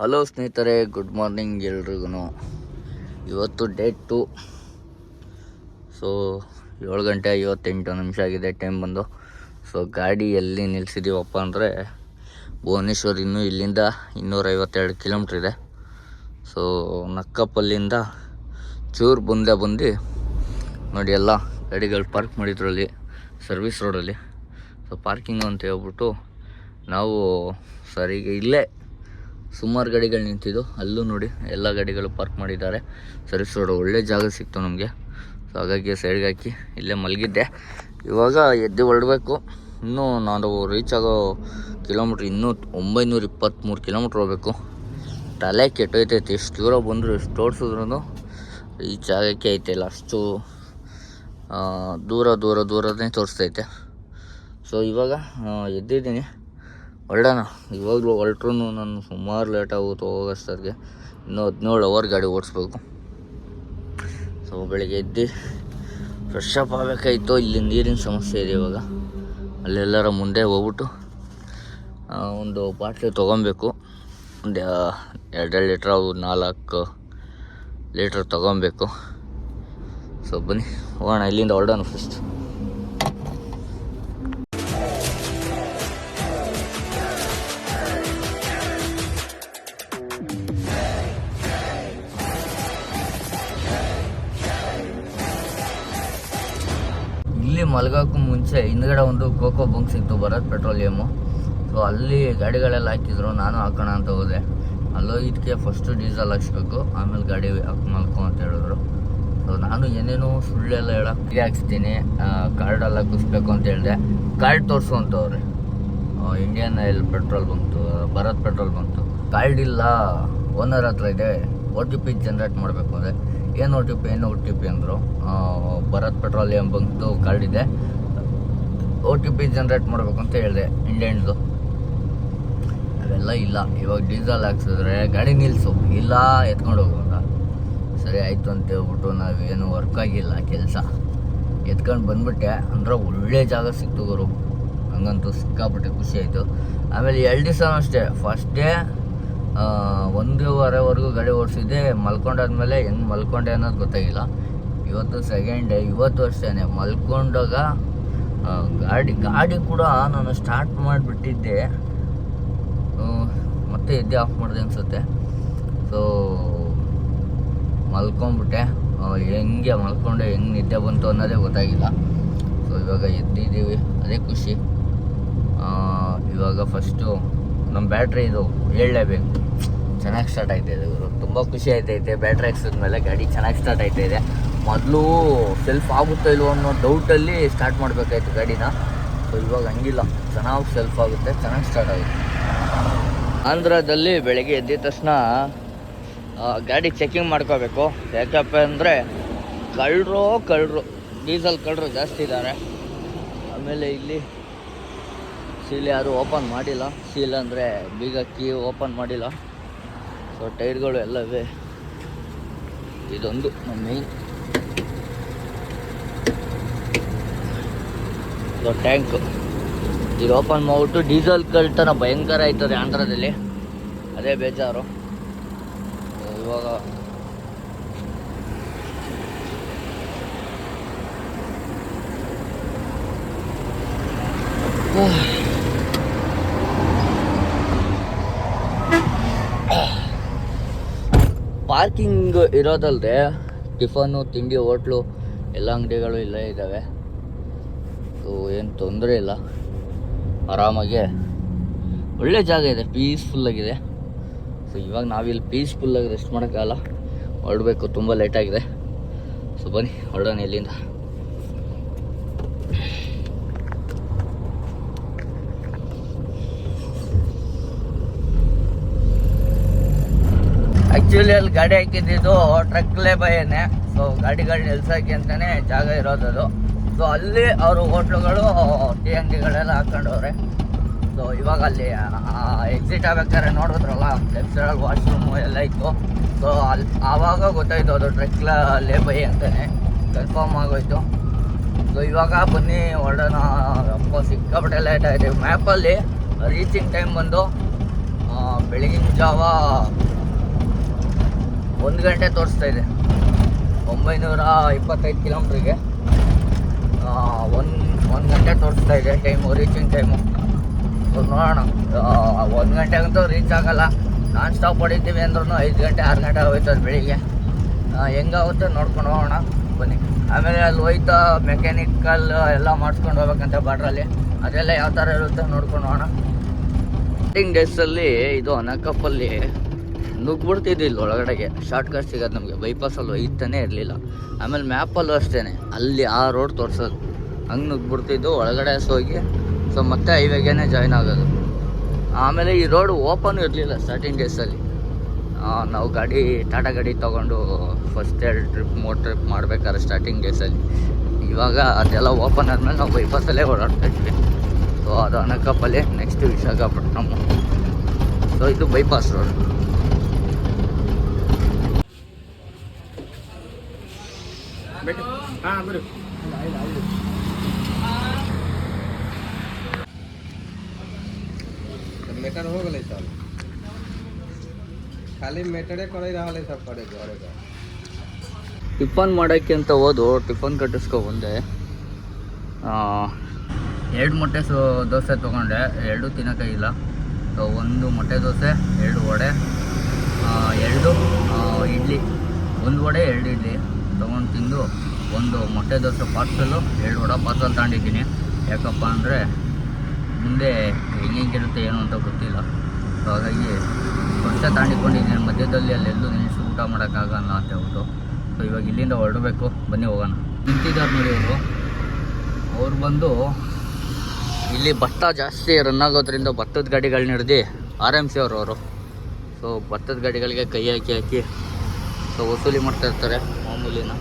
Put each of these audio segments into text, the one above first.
Hello ಸ್ನೇಹಿತರೆ, good morning ಎಲ್ರಿಗೂ. ಇವತ್ತು ಡೇಟ್ 2. ಸೊ 7:58 ಆಗಿದೆ ಟೈಮ್ ಬಂದು. ಸೊ ಗಾಡಿ ಎಲ್ಲಿ ನಿಲ್ಲಿಸಿದ್ದೀವಪ್ಪ ಅಂದರೆ ಭುವನೇಶ್ವರ್, ಇನ್ನೂ ಇಲ್ಲಿಂದ 252 ಕಿಲೋಮೀಟ್ರ್ ಇದೆ. ಸೊ ನಕ್ಕಪ್ಪಲ್ಲಿಂದ ಚೂರು ಬಂದು ನೋಡಿ ಎಲ್ಲ ಗಾಡಿಗಳು ಪಾರ್ಕ್ ಮಾಡಿದ್ರಲ್ಲಿ ಸರ್ವಿಸ್ ರೋಡಲ್ಲಿ. ಸೊ ಪಾರ್ಕಿಂಗ್ ಅಂತ ಹೇಳ್ಬಿಟ್ಟು ನಾವು ಸರಿಗೆ ಇಲ್ಲೇ ಸುಮಾರು ಗಾಡಿಗಳು ನಿಂತಿದ್ದು, ಅಲ್ಲೂ ನೋಡಿ ಎಲ್ಲ ಗಾಡಿಗಳು ಪಾರ್ಕ್ ಮಾಡಿದ್ದಾರೆ. ಸರ್ವಿಸ್ ರೋಡ್ ಒಳ್ಳೆ ಜಾಗ ಸಿಕ್ತು ನಮಗೆ. ಸೊ ಹಾಗಾಗಿ ಸೈಡ್ಗೆ ಹಾಕಿ ಇಲ್ಲೇ ಮಲಗಿದ್ದೆ. ಇವಾಗ ಎದ್ದು ಹೊರಡಬೇಕು. ಇನ್ನೂ ನಾನು ರೀಚ್ ಆಗೋ ಕಿಲೋಮೀಟ್ರ್ ಇನ್ನೂ 923 ಕಿಲೋಮೀಟ್ರ್ ಹೋಗಬೇಕು. ತಲೆ ಕೆಟ್ಟೋಯ್ತೈತೆ, ಎಷ್ಟು ದೂರ ಬಂದರು ಎಷ್ಟು ಓಡಿಸಿದ್ರು ರೀಚ್ ಆಗೋಕ್ಕೆ ಐತಿಲ್ಲ. ಅಷ್ಟು ದೂರನೇ ತೋರಿಸ್ತೈತೆ. ಸೊ ಇವಾಗ ಎದ್ದಿದ್ದೀನಿ, ಹೊರಡೋಣ. ಇವಾಗಲೂ ಹೊರಟ್ರು ನಾನು ಸುಮಾರು ಲೇಟ್ ಆಗುತ್ತೆ ಹೋಗೋಷ್ಟೊತ್ತಿಗೆ. ಇನ್ನೂ 17 ಅವರ್ ಗಾಡಿ ಓಡಿಸ್ಬೇಕು. ಸೊ ಬೆಳಿಗ್ಗೆ ಎದ್ದು ಫ್ರೆಶ್ ಅಪ್ ಆಗಬೇಕಾಯಿತು. ಇಲ್ಲಿ ನೀರಿನ ಸಮಸ್ಯೆ ಇದೆ. ಇವಾಗ ಅಲ್ಲೆಲ್ಲರ ಮುಂದೆ ಹೋಗ್ಬಿಟ್ಟು ಒಂದು ಬಾಟ್ಲಿ ತೊಗೊಬೇಕು. ಒಂದು 2 ಲೀಟ್ರ್, 4 ಲೀಟ್ರ್ ತೊಗೊಬೇಕು. ಸೊ ಬನ್ನಿ ಹೋಗೋಣ, ಇಲ್ಲಿಂದ ಹೊರಡೋಣ ಫಸ್ಟ್. ಇಲ್ಲಿ ಮಲಗೋಕ್ಕೂ ಮುಂಚೆ ಹಿಂದ್ಗಡೆ ಒಂದು ಕೋಕೋ ಬಂಕ್ ಸಿಕ್ತು, ಭಾರತ್ ಪೆಟ್ರೋಲಿಯಮ್ಮು. ಸೊ ಅಲ್ಲಿ ಗಾಡಿಗಳೆಲ್ಲ ಹಾಕಿದ್ರು, ನಾನು ಹಾಕೋಣ ಅಂತ ಹೋದೆ. ಅಲ್ಲೋಗಿದ್ದಕ್ಕೆ ಫಸ್ಟು ಡೀಸೆಲ್ ಹಾಕ್ಸ್ಬೇಕು, ಆಮೇಲೆ ಗಾಡಿ ಮಲ್ಕೊ ಅಂತ ಹೇಳಿದ್ರು. ಸೊ ನಾನು ಏನೇನೋ ಸುಳ್ಳೆಲ್ಲ ಹೇಳಕ್ಕೆ ಹಾಕ್ಸ್ತೀನಿ, ಕಾರ್ಡೆಲ್ಲ ಹಾಕಿಸ್ಬೇಕು ಅಂತ ಹೇಳಿದೆ. ಕಾರ್ಡ್ ತೋರಿಸು ಅಂತವ್ರೆ. ಇಂಡಿಯನ್ ಆಯಿಲ್ ಪೆಟ್ರೋಲ್ ಬಂತು, ಭಾರತ್ ಪೆಟ್ರೋಲ್ ಬಂತು. ಕಾರ್ಡ್ ಇಲ್ಲ, ಓನರ್ ಹತ್ರ ಇದೆ, OTP ಜನ್ರೇಟ್ ಮಾಡಬೇಕು ಅಂದರೆ. ಏನು ಒ ಟಿ ಪಿ ಅಂದರು. ಭಾರತ್ ಪೆಟ್ರೋಲಿಯಂ ಬಂತು, ಕಾರ್ಡ್ ಇದೆ, OTP ಜನ್ರೇಟ್ ಮಾಡಬೇಕು ಅಂತ ಹೇಳಿದೆ ಇಂಡಿಯನ್ದು. ಅವೆಲ್ಲ ಇಲ್ಲ. ಇವಾಗ ಡೀಸೆಲ್ ಹಾಕ್ಸಿದ್ರೆ ಗಾಡಿ ನಿಲ್ಲಿಸು, ಇಲ್ಲ ಎತ್ಕೊಂಡು ಹೋಗು ಅಂತ. ಸರಿ ಆಯಿತು ಅಂತ ಹೇಳ್ಬಿಟ್ಟು ನಾವೇನು ವರ್ಕ್ ಆಗಿಲ್ಲ ಕೆಲಸ, ಎತ್ಕೊಂಡು ಬಂದುಬಿಟ್ಟೆ. ಅಂದರೆ ಒಳ್ಳೆ ಜಾಗ ಸಿಕ್ತು ಗುರು, ಹಂಗಂತೂ ಸಿಕ್ಕಾಪಟ್ಟೆ ಖುಷಿ ಆಯಿತು. ಆಮೇಲೆ 2 ದಿವಸನೂ ಅಷ್ಟೇ, ಫಸ್ಟ್ ಡೇ 1:30ವರೆಗೂ ಗಾಡಿ ಓಡಿಸಿದ್ದೆ. ಮಲ್ಕೊಂಡಾದ್ಮೇಲೆ ಹೆಂಗೆ ಮಲ್ಕೊಂಡೆ ಅನ್ನೋದು ಗೊತ್ತಾಗಿಲ್ಲ. ಇವತ್ತು ಸೆಕೆಂಡ್ ಡೇ. ಇವತ್ತು ಅಷ್ಟೇ ಮಲ್ಕೊಂಡಾಗ ಗಾಡಿ ಕೂಡ ನಾನು ಸ್ಟಾರ್ಟ್ ಮಾಡಿಬಿಟ್ಟಿದ್ದೆ, ಮತ್ತೆ ಎದ್ದೆ ಆಫ್ ಮಾಡಿದೆ ಅನಿಸುತ್ತೆ. ಸೊ ಮಲ್ಕೊಂಡ್ಬಿಟ್ಟೆ. ಹೆಂಗೆ ಮಲ್ಕೊಂಡೆ, ಹೆಂಗೆ ನಿದ್ದೆ ಬಂತು ಅನ್ನೋದೇ ಗೊತ್ತಾಗಿಲ್ಲ. ಸೊ ಇವಾಗ ಎದ್ದಿದ್ದೀವಿ, ಅದೇ ಖುಷಿ. ಇವಾಗ ಫಸ್ಟು ನಮ್ಮ ಬ್ಯಾಟ್ರಿ ಇದು ಹೇಳಲೇಬೇಕು, ಚೆನ್ನಾಗಿ ಸ್ಟಾರ್ಟ್ ಆಯ್ತಾಯಿದೆ ಇವರು. ತುಂಬ ಖುಷಿ ಆಯ್ತೈತೆ. ಬ್ಯಾಟ್ರಿ ಹಾಕ್ಸಿದ್ಮೇಲೆ ಗಾಡಿ ಚೆನ್ನಾಗಿ ಸ್ಟಾರ್ಟ್ ಆಯ್ತಾಯಿದೆ. ಮೊದಲು ಸೆಲ್ಫ್ ಆಗುತ್ತೋ ಇಲ್ವೋ ಅನ್ನೋ ಡೌಟಲ್ಲಿ ಸ್ಟಾರ್ಟ್ ಮಾಡಬೇಕಾಯ್ತು ಗಾಡಿನ. ಸೊ ಇವಾಗ ಹಂಗಿಲ್ಲ, ಚೆನ್ನಾಗಿ ಸೆಲ್ಫ್ ಆಗುತ್ತೆ, ಚೆನ್ನಾಗಿ ಸ್ಟಾರ್ಟ್ ಆಗುತ್ತೆ. ಆಂಧ್ರದಲ್ಲಿ ಬೆಳಗ್ಗೆ ಎದ್ದಿದ ತಕ್ಷಣ ಗಾಡಿ ಚೆಕಿಂಗ್ ಮಾಡ್ಕೋಬೇಕು. ಯಾಕಪ್ಪ ಅಂದರೆ ಕಳ್ಳರು ಡೀಸೆಲ್ ಕಳ್ಳರು ಜಾಸ್ತಿ ಇದ್ದಾರೆ. ಆಮೇಲೆ ಇಲ್ಲಿ ಸೀಲ್ ಯಾರು ಓಪನ್ ಮಾಡಿಲ್ಲ. ಸೀಲ್ ಅಂದರೆ ಬೀಗ ಕೀ ಓಪನ್ ಮಾಡಿಲ್ಲ. ಸೊ ಟೈರ್ಗಳು ಎಲ್ಲ ಇವೆ. ಇದೊಂದು ನಮ್ಮ ಮೇನ್ ಟ್ಯಾಂಕು. ಇದು ಓಪನ್ ಮಾಡಿಬಿಟ್ಟು ಡೀಸೆಲ್ ಕಳ್ತನ ಭಯಂಕರ ಆಯ್ತದೆ ಆಂಧ್ರದಲ್ಲಿ, ಅದೇ ಬೇಜಾರು. ಇವಾಗ ಪಾರ್ಕಿಂಗ್ ಇರೋದಲ್ಲದೆ ಟಿಫನ್ನು, ತಿಂಡಿ, ಹೋಟ್ಲು ಎಲ್ಲ ಅಂಗಡಿಗಳು ಇಲ್ಲೇ ಇದ್ದಾವೆ. ಸೊ ಏನು ತೊಂದರೆ ಇಲ್ಲ, ಆರಾಮಾಗೆ ಒಳ್ಳೆ ಜಾಗ ಇದೆ, ಪೀಸ್ಫುಲ್ಲಾಗಿದೆ. ಸೊ ಇವಾಗ ನಾವಿಲ್ಲಿ ಪೀಸ್ಫುಲ್ಲಾಗಿ ರೆಸ್ಟ್ ಮಾಡೋಕ್ಕಾಗಲ್ಲ, ಹೊರಡಬೇಕು, ತುಂಬ ಲೇಟಾಗಿದೆ. ಸೊ ಬನ್ನಿ ಹೊರಡೋಣ ಇಲ್ಲಿಂದ. ಆ್ಯಕ್ಚುಲಿ ಅಲ್ಲಿ ಗಾಡಿ ಹಾಕಿದ್ದು ಟ್ರಕ್ಲೇ ಬೈಯೇ. ಸೊ ಗಾಡಿಗಳು ನಿಲ್ಸೋಕ್ಕೆ ಅಂತಲೇ ಜಾಗ ಇರೋದದು. ಸೊ ಅಲ್ಲಿ ಅವರು ಹೋಟ್ಲುಗಳು, ಟೀ ಅಂಗಡಿಗಳೆಲ್ಲ ಹಾಕೊಂಡವ್ರೆ. ಸೊ ಇವಾಗ ಅಲ್ಲಿ ಎಕ್ಸಿಟ್ ಆಗ್ಬೇಕಾದ್ರೆ ನೋಡಿದ್ರಲ್ಲ, ಲೆಫ್ಟ್ ಸೈಡಲ್ಲಿ ವಾಶ್ರೂಮು ಎಲ್ಲ ಇತ್ತು. ಸೊ ಆವಾಗ ಗೊತ್ತಾಯಿತು ಅದು ಟ್ರಕ್ಲೇ ಬೈ ಅಂತಲೇ ಕನ್ಫರ್ಮ್ ಆಗೋಯ್ತು. ಸೊ ಇವಾಗ ಬನ್ನಿ ಹೊರಡೋಣ. ಅಪ್ಪ ಸಿಕ್ಕಾಪಟ್ಟೆ ಲೇಟ್ ಆಯಿತು. ಮ್ಯಾಪಲ್ಲಿ ರೀಚಿಂಗ್ ಟೈಮ್ ಬಂದು ಬೆಳಗಿನ ಜಾವ 1 ಗಂಟೆ ತೋರಿಸ್ತಾ ಇದೆ. 925 ಕಿಲೋಮೀಟ್ರಿಗೆ 1 ಗಂಟೆ ತೋರಿಸ್ತಾ ಇದೆ ಟೈಮು, ರೀಚಿಂಗ್ ಟೈಮು. ನೋಡೋಣ, 1 ಗಂಟೆಗಂತೂ ರೀಚ್ ಆಗಲ್ಲ. ನಾನ್ ಸ್ಟಾಪ್ ಹೊಡಿತೀವಿ ಅಂದ್ರೂ 5 ಗಂಟೆ 6 ಗಂಟೆ ಹೋಯ್ತದೆ ಬೆಳಿಗ್ಗೆ. ಹೆಂಗಾಗುತ್ತೆ ನೋಡ್ಕೊಂಡು ಹೋಗೋಣ ಬನ್ನಿ. ಆಮೇಲೆ ಅಲ್ಲಿ ಹೋಯ್ತಾ ಮೆಕ್ಯಾನಿಕಲ್ ಎಲ್ಲ ಮಾಡಿಸ್ಕೊಂಡು ಹೋಗ್ಬೇಕಂತ ಬಾರ್ಡ್ರಲ್ಲಿ, ಅದೆಲ್ಲ ಯಾವ ಥರ ಇರುತ್ತೆ ನೋಡ್ಕೊಂಡು ಹೋಗೋಣ. ಸ್ಟಾರ್ಟಿಂಗ್ ಡೇಸಲ್ಲಿ ಇದು ಅನಕಪ್ಪಲ್ಲಿ ನುಗ್ಬಿಡ್ತಿದ್ದಿಲ್ಲ ಒಳಗಡೆಗೆ, ಶಾರ್ಟ್ ಕಟ್ ಸಿಗೋದು ನಮಗೆ. ಬೈಪಾಸಲ್ಲಿ ಒಯ್ತಾನೆ ಇರಲಿಲ್ಲ. ಆಮೇಲೆ ಮ್ಯಾಪಲ್ಲೂ ಅಷ್ಟೇ, ಅಲ್ಲಿ ಆ ರೋಡ್ ತೋರಿಸೋದು, ಹಂಗೆ ನುಗ್ಬಿಡ್ತಿದ್ದು ಒಳಗಡೆ ಹೋಗಿ. ಸೊ ಮತ್ತೆ ಹೈವೇಗೇನೆ ಜಾಯ್ನ್ ಆಗೋದು. ಆಮೇಲೆ ಈ ರೋಡ್ ಓಪನ್ ಇರಲಿಲ್ಲ ಸ್ಟಾರ್ಟಿಂಗ್ ಡೇಸಲ್ಲಿ. ನಾವು ಟಾಟಾ ಗಾಡಿ ತೊಗೊಂಡು ಫಸ್ಟ್ 2 ಟ್ರಿಪ್ 3 ಟ್ರಿಪ್ ಮಾಡ್ಬೇಕಾದ್ರೆ ಸ್ಟಾರ್ಟಿಂಗ್ ಡೇಸಲ್ಲಿ. ಇವಾಗ ಅದೆಲ್ಲ ಓಪನ್ ಆದಮೇಲೆ ನಾವು ಬೈಪಾಸಲ್ಲೇ ಓಡಾಡ್ತಾಯಿದ್ವಿ. ಸೊ ಅದು ಅನಕಪ್ಪಲ್ಲಿ, ನೆಕ್ಸ್ಟ್ ವಿಶಾಖಪಟ್ಟಣಮ್. ಸೊ ಇದು ಬೈಪಾಸ್ ರೋಡ್. मेटर हो गए सब, खाली मेटरे करे रहले सब करे घरे का. ಟಿಫನ್ ಮಾಡೋಕ್ಕೆ ಅಂತ ಹೋದು ಟಿಫನ್ ಕಟ್ಟಿಸ್ಕೊ ಬಂದೆ. 2 ಮೊಟ್ಟೆ ದೋಸೆ ತೊಗೊಂಡೆ, 2 ತಿನ್ನೋಕ್ಕಾಗಿಲ್ಲ. ಸೊ 1 ಮೊಟ್ಟೆ ದೋಸೆ, 2 ವಡೆ, 2 ಇಡ್ಲಿ, 1 ವಡೆ 2 ಇಡ್ಲಿ ತೊಗೊಂಡು ತಿಂದು, 1 ಮೊಟ್ಟೆ ದೋಸೆ ಪಾರ್ಸಲ್ಲು, 2 ವಡೆ ಪಾರ್ಸಲ್ ತಗೊಂಡಿದ್ದೀನಿ. ಯಾಕಪ್ಪ ಅಂದರೆ ಮುಂದೆ ಹೆಂಗಿರುತ್ತೆ ಏನು ಅಂತ ಗೊತ್ತಿಲ್ಲ. ಸೊ ಹಾಗಾಗಿ ವರ್ಷ ತಾಂಡಿಕೊಂಡಿದ್ದೀನಿ. ಮಧ್ಯದಲ್ಲಿ ಅಲ್ಲೆಲ್ಲೂ ನಿಲ್ಲಿಸಿ ಊಟ ಮಾಡೋಕ್ಕಾಗಲ್ಲ ಅಂತ ಹೇಳ್ಬಿಟ್ಟು. ಸೊ ಇವಾಗ ಇಲ್ಲಿಂದ ಹೊರಡಬೇಕು, ಬನ್ನಿ ಹೋಗೋಣ. ನಿಂತಿದ್ದಾರೆ ನೋಡಿ ಅವ್ರು ಬಂದು ಇಲ್ಲಿ ಭತ್ತ ಜಾಸ್ತಿ ರನ್ ಆಗೋದ್ರಿಂದ ಭತ್ತದ ಗಾಡಿಗಳನ್ನ ಹಿಡ್ದು RMC ಅವರು. ಸೊ ಭತ್ತದ ಗಾಡಿಗಳಿಗೆ ಕೈ ಹಾಕಿ ಸೊ ವಸೂಲಿ ಮಾಡ್ತಾಯಿರ್ತಾರೆ ಮಾಮೂಲಿನ.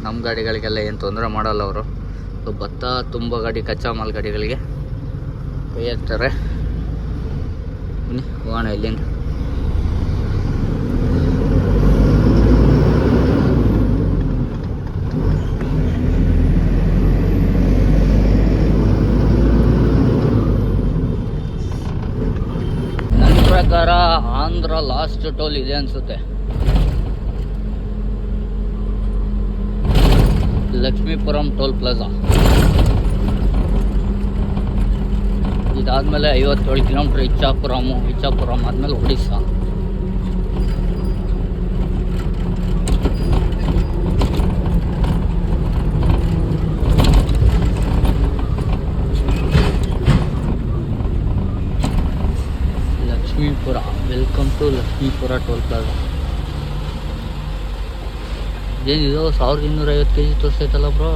ನಮ್ಮ ಗಾಡಿಗಳಿಗೆಲ್ಲ ಏನು ತೊಂದರೆ ಮಾಡಲ್ಲ ಅವರು. ಸೊ ಭತ್ತ ತುಂಬ ಗಾಡಿ, ಕಚ್ಚಾ ಮಾಲ್ ಗಾಡಿಗಳಿಗೆ ಕೈ ಹಾಕ್ತಾರೆ. ಬನ್ನಿ ಹೋಗೋಣ ಇಲ್ಲಿಂದ. ನನ್ನ ಪ್ರಕಾರ ಆಂಧ್ರ ಲಾಸ್ಟ್ ಟೋಲ್ ಇದೆ ಅನಿಸುತ್ತೆ. Lakshmipuram toll plaza. ಇದಾದಮೇಲೆ 57 ಕಿಲೋಮೀಟ್ರ್ ಇಚ್ಛಾಪುರಂ ಆದಮೇಲೆ Odisha. Lakshmipura, welcome to Lakshmipura toll plaza. ಏನಿದು 1250 kg ತೋರಿಸ್ತೈತಲ್ಲ ಬ್ರೋ,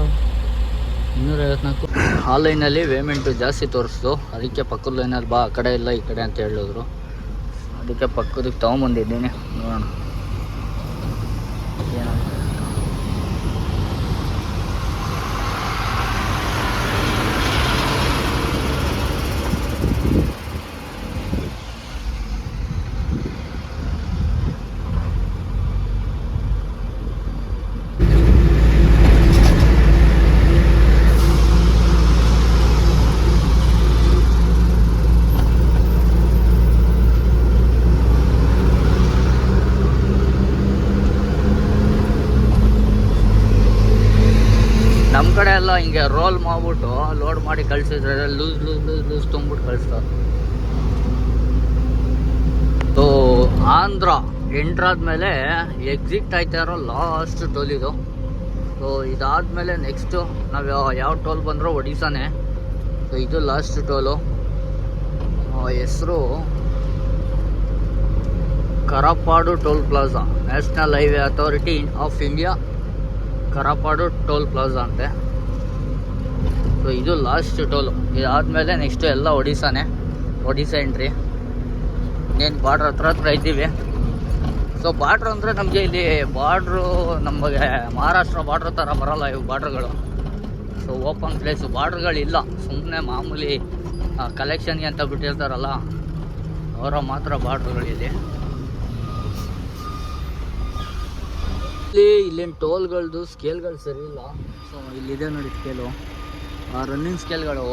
254. ಆನ್ಲೈನಲ್ಲಿ ಪೇಮೆಂಟು ಜಾಸ್ತಿ ತೋರಿಸ್ತು, ಅದಕ್ಕೆ ಪಕ್ಕದ ಲೈನಲ್ಲಿ ಬಾ, ಆ ಕಡೆ ಇಲ್ಲ ಈ ಕಡೆ ಅಂತ ಹೇಳಿದ್ರು. ಅದಕ್ಕೆ ಪಕ್ಕದಕ್ಕೆ ತೊಗೊಂಬಂದಿದ್ದೀನಿ, ನೋಡೋಣ ಏನಾಗುತ್ತೆ. ನಮ್ಮ ಕಡೆ ಎಲ್ಲ ಹಿಂಗೆ ರೋಲ್ ಮಾಡಿಬಿಟ್ಟು ಲೋಡ್ ಮಾಡಿ ಕಳಿಸಿದ್ರೆ ಲೂಸ್ ತುಂಬಿಟ್ಟು ಕಳಿಸ್ತಾರೆ. ಸೊ ಆಂಧ್ರ ಎಂಟ್ರಾದ್ಮೇಲೆ ಎಕ್ಸಿಟ್ ಆಯ್ತಾ ಇರೋ ಲಾಸ್ಟ್ ಟೋಲ್ ಇದು. ಸೊ ಇದಾದಮೇಲೆ ನೆಕ್ಸ್ಟು ನಾವು ಯಾವ ಟೋಲ್ ಬಂದರೂ ಒಡಿಸ್ಸಾನೇ. ಸೊ ಇದು ಲಾಸ್ಟ್ ಟೋಲು. ಹೆಸರು Karapadu toll plaza, National Highway Authority of India Karapadu toll plaza ಅಂತೆ. ಸೊ ಇದು ಲಾಸ್ಟ್ ಟೋಲು. ಇದಾದಮೇಲೆ ನೆಕ್ಸ್ಟು ಎಲ್ಲ ಒಡಿಸ್ಸಾನೇ, ಒಡಿಸ್ಸಾ ಎಂಟ್ರಿ. ಇನ್ನೇನು ಬಾರ್ಡ್ರ್ ಹತ್ರ ಇದ್ದೀವಿ. ಸೊ ಬಾರ್ಡ್ರ್ ಅಂದರೆ ನಮಗೆ ಇಲ್ಲಿ ಬಾರ್ಡ್ರು ನಮಗೆ ಮಹಾರಾಷ್ಟ್ರ ಬಾರ್ಡ್ರ್ ಥರ ಬರೋಲ್ಲ ಇವು ಬಾರ್ಡ್ರ್ಗಳು. ಸೊ ಓಪನ್ ಪ್ಲೇಸು, ಬಾರ್ಡ್ರ್ಗಳಿಲ್ಲ, ಸುಮ್ಮನೆ ಮಾಮೂಲಿ ಕಲೆಕ್ಷನ್ಗೆ ಅಂತ ಬಿಟ್ಟಿರ್ತಾರಲ್ಲ ಅವರ ಮಾತ್ರ ಬಾರ್ಡ್ರ್ಗಳಿದೆ. ಇಲ್ಲೇನು ಟೋಲ್ಗಳದ್ದು ಸ್ಕೇಲ್ಗಳು ಸರಿ ಇಲ್ಲ. ಸೊ ಇಲ್ಲಿದೆ ನೋಡಿ ಸ್ಕೇಲು, ರನ್ನಿಂಗ್ ಸ್ಕೇಲ್ಗಳು.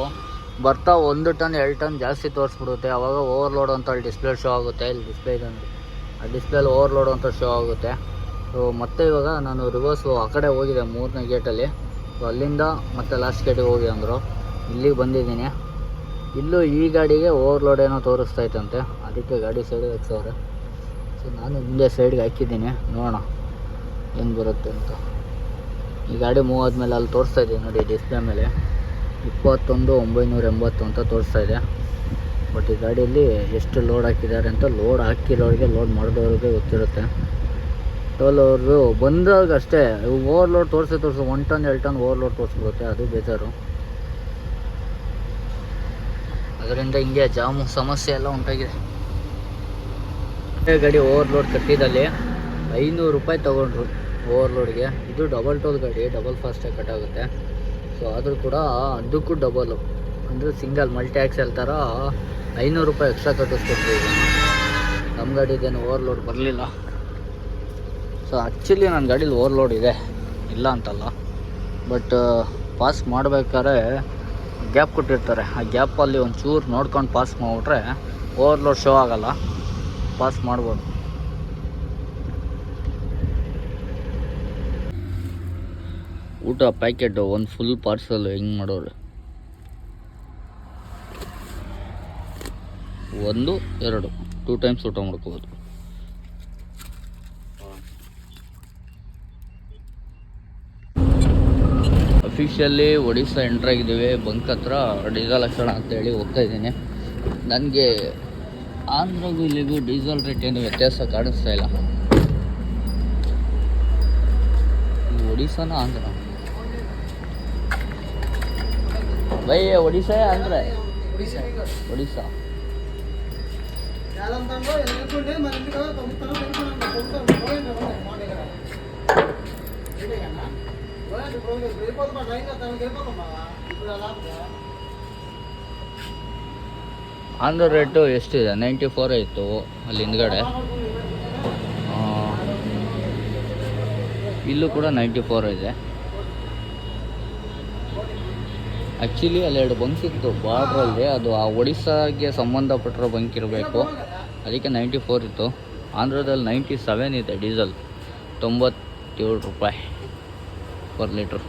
ಬರ್ತಾ 1 ಟನ್ 2 ಟನ್ ಜಾಸ್ತಿ ತೋರಿಸ್ಬಿಡುತ್ತೆ. ಆವಾಗ ಓವರ್ಲೋಡ್ ಅಂತ ಡಿಸ್ಪ್ಲೇ ಶೋ ಆಗುತ್ತೆ. ಇಲ್ಲಿ ಡಿಸ್ಪ್ಲೇ ಇದೆ ನೋಡಿ, ಆ ಡಿಸ್ಪ್ಲೇಲಿ ಓವರ್ಲೋಡ್ ಅಂತ ಶೋ ಆಗುತ್ತೆ. ಸೊ ಮತ್ತೆ ಇವಾಗ ನಾನು ರಿವರ್ಸು ಆ ಕಡೆ ಹೋಗಿದೆ 3ನೇ ಗೇಟಲ್ಲಿ. ಸೊ ಅಲ್ಲಿಂದ ಮತ್ತೆ ಲಾಸ್ಟ್ ಗೇಟಿಗೆ ಹೋಗಿ ಅಂದರು. ಇಲ್ಲಿಗೆ ಬಂದಿದ್ದೀನಿ. ಇಲ್ಲೂ ಈ ಗಾಡಿಗೆ ಓವರ್ಲೋಡ್ ಏನೋ ತೋರಿಸ್ತೈತಂತೆ, ಅದಕ್ಕೆ ಗಾಡಿ ಸೈಡಿಗೆ ಹಾಕ್ಸವ್ರೆ. ಸೊ ನಾನು ಮುಂದೆ ಸೈಡ್ಗೆ ಹಾಕಿದ್ದೀನಿ, ನೋಡೋಣ ಹೆಂಗೆ ಬರುತ್ತೆ ಅಂತ. ಈ ಗಾಡಿ ಮೂವ್ ಆದಮೇಲೆ ಅಲ್ಲಿ ತೋರಿಸ್ತಾ ಇದೆ ನೋಡಿ ಡಿಸ್ಪ್ಲೇ ಮೇಲೆ 21,980 ಅಂತ ತೋರಿಸ್ತಾ ಇದೆ. ಬಟ್ ಈ ಗಾಡಿಯಲ್ಲಿ ಎಷ್ಟು ಲೋಡ್ ಹಾಕಿದ್ದಾರೆ ಅಂತ ಲೋಡ್ ಹಾಕಿರೋರಿಗೆ ಲೋಡ್ ಮಾಡಿದವ್ರಿಗೆ ಗೊತ್ತಿರುತ್ತೆ. ಟೋಲ್ ಅವ್ರದ್ದು ಬಂದಾಗ ಅಷ್ಟೇ ಓವರ್ಲೋಡ್ ತೋರಿಸಿ 1 ಟನ್ 2 ಟನ್ ಓವರ್ಲೋಡ್ ತೋರಿಸ್ಬಿಡುತ್ತೆ, ಅದು ಬೇಜಾರು. ಅದರಿಂದ ಹಿಂಗೆ ಜಾಮು ಸಮಸ್ಯೆ ಎಲ್ಲ ಉಂಟಾಗಿದೆ. ಗಾಡಿ ಓವರ್ಲೋಡ್ ಕಟ್ಟಿದಲ್ಲಿ 500 ರೂಪಾಯಿ ತೊಗೊಂಡ್ರು ಓವರ್ಲೋಡ್ಗೆ. ಇದು ಡಬಲ್ ಟೋಲ್ ಗಾಡಿ, ಡಬಲ್ ಫಾಸ್ಟಾಗಿ ಕಟ್ಟಾಗುತ್ತೆ. ಸೊ ಆದರೂ ಕೂಡ ಅದಕ್ಕೂ ಡಬಲು ಅಂದರೆ ಸಿಂಗಲ್ ಮಲ್ಟಿ ಆಕ್ಸೆಲ್ ಥರ 500 ರೂಪಾಯಿ ಎಕ್ಸ್ಟ್ರಾ ಕಟ್ಟಿಸ್ಕೊಟ್ರು. ಈಗ ನಮ್ಮ ಗಾಡಿದೇನು ಓವರ್ಲೋಡ್ ಬರಲಿಲ್ಲ. ಸೊ ಆ್ಯಕ್ಚುಲಿ ನನ್ನ ಗಾಡೀಲಿ ಓವರ್ಲೋಡ್ ಇದೆ, ಇಲ್ಲ ಅಂತಲ್ಲ. ಬಟ್ ಪಾಸ್ ಮಾಡಬೇಕಾದ್ರೆ ಗ್ಯಾಪ್ ಕೊಟ್ಟಿರ್ತಾರೆ, ಆ ಗ್ಯಾಪಲ್ಲಿ ಒಂಚೂರು ನೋಡ್ಕೊಂಡು ಪಾಸ್ ಮಾಡಿಬಿಟ್ರೆ ಓವರ್ಲೋಡ್ ಶೋ ಆಗೋಲ್ಲ, ಪಾಸ್ ಮಾಡ್ಬೋದು. ಊಟ ಪ್ಯಾಕೆಟು ಒಂದು ಫುಲ್ ಪಾರ್ಸಲ್ ಹೆಂಗೆ ಮಾಡೋರು, 1 2 2 ಟೈಮ್ಸ್ ಊಟ ಮಾಡ್ಕೋಬೋದು. ಅಫಿಷಿಯಲಿ ಒಡಿಸ್ಸಾ ಎಂಟ್ರಾಗಿದ್ದೀವಿ. ಬಂಕ್ ಹತ್ರ ಡೀಸೆಲ್ ಹಾಕ್ಸೋಣ ಅಂತೇಳಿ ಹೋಗ್ತಾ ಇದ್ದೀನಿ. ನನಗೆ ಆಂಧ್ರಗೂ ಇಲ್ಲಿಗೂ ಡೀಸೆಲ್ ರೇಟ್ ಏನು ವ್ಯತ್ಯಾಸ ಕಾಣಿಸ್ತಾ ಇಲ್ಲ. ಒಡಿಸ್ಸಾನ ಆಂಧ್ರ ಭೈ, ಒಡಿಸ್ಸಾ ಆಂಧ್ರ? ಒಡಿಸ್ಸಾ. ಆಂಧ್ರ ರೇಟು ಎಷ್ಟಿದೆ? 94 ಇತ್ತು ಅಲ್ಲಿ ಹಿಂದ್ಗಡೆ. ಇಲ್ಲೂ ಕೂಡ 94 ಇದೆ. ಆ್ಯಕ್ಚುಲಿ ಅಲ್ಲಿ 2 ಬಂಕ್ ಇತ್ತು ಬಾರ್ಡ್ರಲ್ಲಿ, ಅದು ಆ ಒಡಿಸ್ಸಾಗೆ ಸಂಬಂಧಪಟ್ಟಿರೋ ಬಂಕ್ ಇರಬೇಕು, ಅದಕ್ಕೆ 94 ಇತ್ತು. ಆಂಧ್ರದಲ್ಲಿ 97 ಇದೆ ಡೀಸೆಲ್, 97 ರೂಪಾಯಿ ಪರ್ ಲೀಟ್ರ್.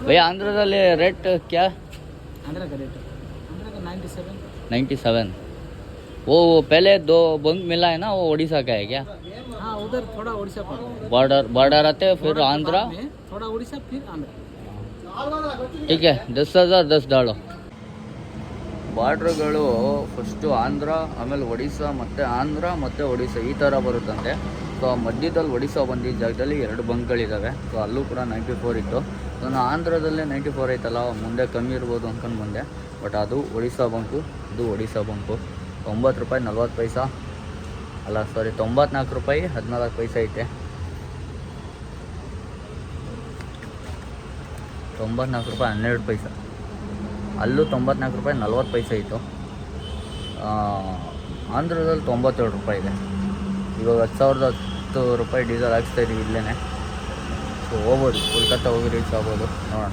भैया आंध्रದಲ್ಲಿ रेट क्या? आंध्र का रेट आंध्र का 97. वो पहले 2 बंक मिला है ना, वो उड़ीसा का है क्या? हाँ, उधर थोड़ा उड़ीसा पड़ता है, बॉर्डर आते हैं, फिर आंध्रा, थोड़ा उड़ीसा, फिर आंध्र. ठीक है, 10,000 10 डालो. ಬಾರ್ಡ್ರ್ಗಳು ಫಸ್ಟು ಆಂಧ್ರ, ಆಮೇಲೆ ಒಡಿಸ್ಸಾ, ಮತ್ತು ಆಂಧ್ರ ಮತ್ತು ಒಡಿಸ್ಸಾ ಈ ಥರ ಬರುತ್ತಂತೆ. ಸೊ ಮಧ್ಯದಲ್ಲಿ ಒಡಿಸ್ಸಾ ಬಂದಿದ್ದ ಜಾಗದಲ್ಲಿ 2 ಬಂಕ್ಗಳಿದ್ದಾವೆ. ಸೊ ಅಲ್ಲೂ ಕೂಡ 94 ಇತ್ತು. ಸೊ ನಾನು ಆಂಧ್ರದಲ್ಲೇ 94 ಐತಲ್ಲ, ಮುಂದೆ ಕಮ್ಮಿ ಇರ್ಬೋದು ಅಂದ್ಕೊಂಡು ಬಂದೆ. ಬಟ್ ಅದು ಒಡಿಸ್ಸಾ ಬಂಕು, ಇದು ಒಡಿಸ್ಸಾ ಬಂಕು. 9 ರೂಪಾಯಿ 40 ಪೈಸಾ, ಅಲ್ಲ ಸಾರಿ 94 ರೂಪಾಯಿ 14 ಪೈಸೆ ಐತೆ. 94 ರೂಪಾಯಿ 12 ಪೈಸೆ. ಅಲ್ಲೂ 94 ರೂಪಾಯಿ 40 ಪೈಸೆ ಇತ್ತು. ಆಂಧ್ರದಲ್ಲಿ 97 ರೂಪಾಯಿ ಇದೆ. ಇವಾಗ 10,010 ರೂಪಾಯಿ ಡೀಸೆಲ್ ಹಾಕ್ಸ್ತಾ ಇದ್ದೀವಿ ಇಲ್ಲೇ. ಸೊ ಹೋಗ್ಬೋದು, ಕೋಲ್ಕತ್ತಾ ಹೋಗಿ ರೀಚ್ ಆಗ್ಬೋದು, ನೋಡೋಣ.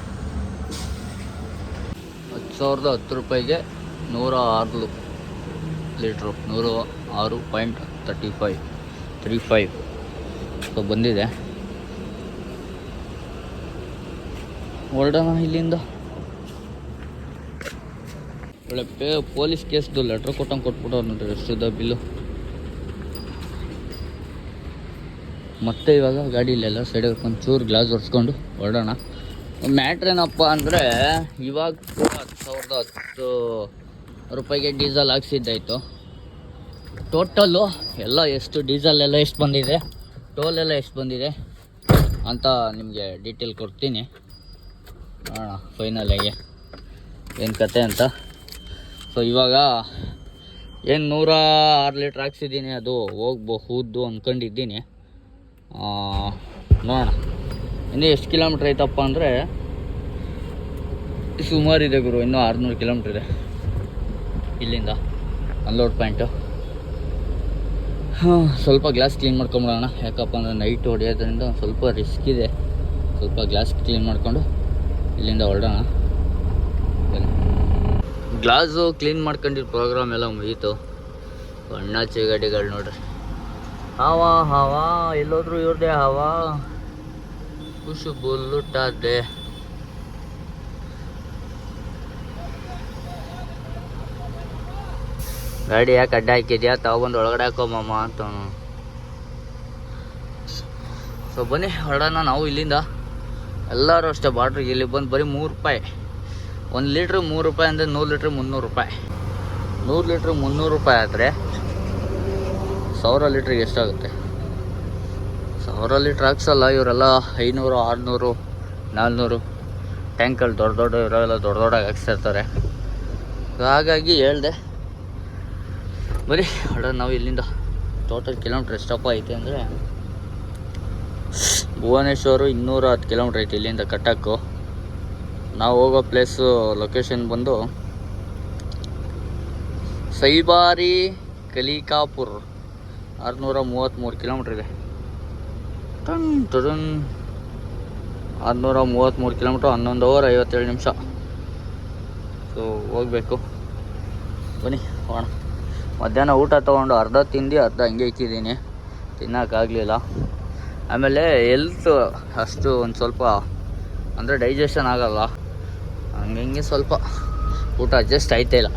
10,010 ರೂಪಾಯಿಗೆ 106 ಲೀಟ್ರು, 106.35 ಸೊ ಬಂದಿದೆ. ಹೊರಡೋಣ ಇಲ್ಲಿಂದ. ಒಳ್ಳೆ ಪೊಲೀಸ್ ಕೇಸ್ದು ಲೆಟ್ರ್ ಕೊಟ್ಬಿಟ್ಟು ನೋಡ್ರಿ ಎಷ್ಟಿದೆ ಬಿಲ್ಲು. ಮತ್ತೆ ಇವಾಗ ಗಾಡೀಲೆಲ್ಲ ಸೈಡಿಗೆ ಒಂಚೂರು ಗ್ಲಾಸ್ ಒರೆಸ್ಕೊಂಡು ಹೊರಡೋಣ. ಮ್ಯಾಟ್ರ್ ಏನಪ್ಪ ಅಂದರೆ, ಇವಾಗ ಕೂಡ 10,010 ರೂಪಾಯಿಗೆ ಡೀಸೆಲ್ ಹಾಕ್ಸಿದ್ದಾಯಿತು. ಟೋಟಲ್ಲು ಎಲ್ಲ ಎಷ್ಟು ಡೀಸೆಲ್ ಎಲ್ಲ ಎಷ್ಟು ಬಂದಿದೆ, ಟೋಲ್ ಎಲ್ಲ ಎಷ್ಟು ಬಂದಿದೆ ಅಂತ ನಿಮಗೆ ಡೀಟೇಲ್ ಕೊಡ್ತೀನಿ. ನೋಡೋಣ ಫೈನಲಾಗಿ ಏನು ಕತೆ ಅಂತ. ಸೊ ಇವಾಗ ಏನು 106 ಲೀಟ್ರ್ ಹಾಕ್ಸಿದ್ದೀನಿ, ಅದು ಹೋಗಬಹುದು ಅಂದ್ಕೊಂಡಿದ್ದೀನಿ. ನೋಡೋಣ ಇನ್ನೂ ಎಷ್ಟು ಕಿಲೋಮೀಟ್ರ್ ಐತಪ್ಪ ಅಂದರೆ, ಸುಮಾರಿದೆ ಗುರು, ಇನ್ನೂ 600 ಕಿಲೋಮೀಟ್ರ್ ಇದೆ ಇಲ್ಲಿಂದ ಅನ್ಲೋಡ್ ಪಾಯಿಂಟು. ಸ್ವಲ್ಪ ಗ್ಲಾಸ್ ಕ್ಲೀನ್ ಮಾಡ್ಕೊಂಬಿಡೋಣ, ಯಾಕಪ್ಪ ಅಂದರೆ ನೈಟ್ ಹೊಡೆಯೋದ್ರಿಂದ ಒಂದು ಸ್ವಲ್ಪ ರಿಸ್ಕ್ ಇದೆ. ಸ್ವಲ್ಪ ಗ್ಲಾಸ್ ಕ್ಲೀನ್ ಮಾಡಿಕೊಂಡು ಇಲ್ಲಿಂದ ಹೊರಡೋಣ. ಗ್ಲಾಸು ಕ್ಲೀನ್ ಮಾಡ್ಕೊಂಡಿರೋ ಪ್ರೋಗ್ರಾಮ್ ಎಲ್ಲ ಮುಗೀತು. ಅಣ್ಣಾಚಿ ಗಾಡಿಗಳು ನೋಡ್ರಿ, ಹವಾ ಹವಾ ಎಲ್ಲೋದ್ರು ಇವ್ರದೇ ಹವಾ, ಖುಷು ಬುಲ್ಲುಟ್ಟಾದೆ. ಗಾಡಿ ಯಾಕೆ ಅಡ್ಡ ಹಾಕಿದ್ಯಾ, ತಗೊಬಂದು ಒಳಗಡೆ ಹಾಕೋಮಮ್ಮ ಅಂತ. ಸೊ ಬನ್ನಿ ಹೊರಡೋಣ ನಾವು ಇಲ್ಲಿಂದ. ಎಲ್ಲರೂ ಅಷ್ಟೇ ಬಾಟ್ರಿಗೆ ಇಲ್ಲಿ ಬಂದು ಬರೀ 3 ರೂಪಾಯಿ. 1 ಲೀಟ್ರ್ 3 ರೂಪಾಯಿ ಅಂದರೆ 100 ಲೀಟ್ರ್ 300 ರೂಪಾಯಿ. 100 ಲೀಟ್ರ್ 300 ರೂಪಾಯಿ ಆದರೆ 1000 ಲೀಟ್ರಿಗೆ ಎಷ್ಟಾಗುತ್ತೆ? 1000 ಲೀಟ್ರ್ ಹಾಕ್ಸಲ್ಲ ಇವರೆಲ್ಲ. 500 600 400 ಟ್ಯಾಂಕಲ್ಲಿ ದೊಡ್ಡ ಇವರೆಲ್ಲ ದೊಡ್ಡದಾಗಿ ಹಾಕ್ಸ್ತಿರ್ತಾರೆ. ಹಾಗಾಗಿ ಹೇಳ್ದೆ ಬರೀ ಹೊರಡೋಣ ನಾವು ಇಲ್ಲಿಂದ. ಟೋಟಲ್ ಕಿಲೋಮೀಟ್ರ್ ಎಷ್ಟಪ್ಪ ಐತೆ ಅಂದರೆ ಭುವನೇಶ್ವರು 210 ಕಿಲೋಮೀಟ್ರ್ ಐತೆ ಇಲ್ಲಿಂದ ಕಟ್ಟಕ್ಕು. ನಾವು ಹೋಗೋ ಪ್ಲೇಸು ಲೊಕೇಶನ್ ಬಂದು ಸೈಬಾರಿ ಕಲಿಕಾಪುರ್, 633 ಕಿಲೋಮೀಟ್ರ್ ಇದೆ. 633 ಕಿಲೋಮೀಟ್ರ್, 11 ಅವರ್ 57 ನಿಮಿಷ. ಸೊ ಹೋಗಬೇಕು, ಬನ್ನಿ ಹೋಗೋಣ. ಮಧ್ಯಾಹ್ನ ಊಟ ತೊಗೊಂಡು ಅರ್ಧ ತಿಂದು ಅರ್ಧ ಹಂಗೆ ಇಕ್ಕಿದ್ದೀನಿ, ತಿನ್ನೋಕ್ಕಾಗಲಿಲ್ಲ. ಆಮೇಲೆ ಹೆಲ್ತ್ ಅಷ್ಟು ಒಂದು ಸ್ವಲ್ಪ ಅಂದರೆ ಡೈಜೆಷನ್ ಆಗಲ್ಲ, ಹಂಗೆ ಸ್ವಲ್ಪ ಊಟ ಅಡ್ಜಸ್ಟ್ ಆಯ್ತಾ ಇಲ್ಲ.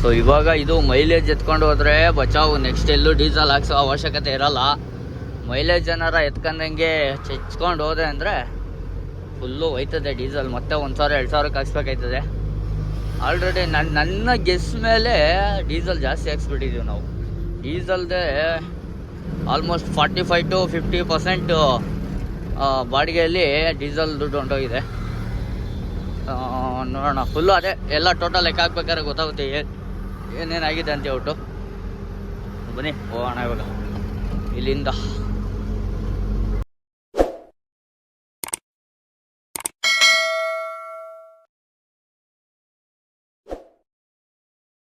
ಸೊ ಇವಾಗ ಇದು ಮೈಲೇಜ್ ಎತ್ಕೊಂಡು ಹೋದರೆ ಬಚಾವು. ನೆಕ್ಸ್ಟ್ ಎಲ್ಲೂ ಡೀಸೆಲ್ ಹಾಕ್ಸೋ ಅವಶ್ಯಕತೆ ಇರೋಲ್ಲ. ಮೈಲೇಜ್ ಏನಾರ ಎತ್ಕೊಂಡಂಗೆ ಚೆಚ್ಕೊಂಡು ಹೋದೆ ಅಂದರೆ ಫುಲ್ಲು ಹೋಯ್ತದೆ ಡೀಸೆಲ್. ಮತ್ತೆ 1000-2000 ಹಾಕ್ಸ್ಬೇಕಾಯ್ತದೆ. ಆಲ್ರೆಡಿ ನನ್ನ ಗೆಸ್ ಮೇಲೆ ಡೀಸೆಲ್ ಜಾಸ್ತಿ ಹಾಕ್ಸ್ಬಿಟ್ಟಿದ್ದೀವಿ ನಾವು. ಡೀಸೆಲ್ದೇ ಆಲ್ಮೋಸ್ಟ್ 45 to 50% ಬಾಡಿಗೆಯಲ್ಲಿ ಡೀಸೆಲ್ ದುಡ್ಡು ಹೊಂಟೋಗಿದೆ. ನೋಡೋಣ, ಫುಲ್ಲು ಅದೇ ಎಲ್ಲ ಟೋಟಲ್ ಲೆಕ್ಕ ಹಾಕ್ಬೇಕಾದ್ರೆ ಗೊತ್ತಾಗುತ್ತೆ ಏನೇನಾಗಿದೆ ಅಂತ ಹೇಳ್ಬಿಟ್ಟು. ಬನ್ನಿ ಹೋಗೋಣ ಇವಾಗ ಇಲ್ಲಿಂದ.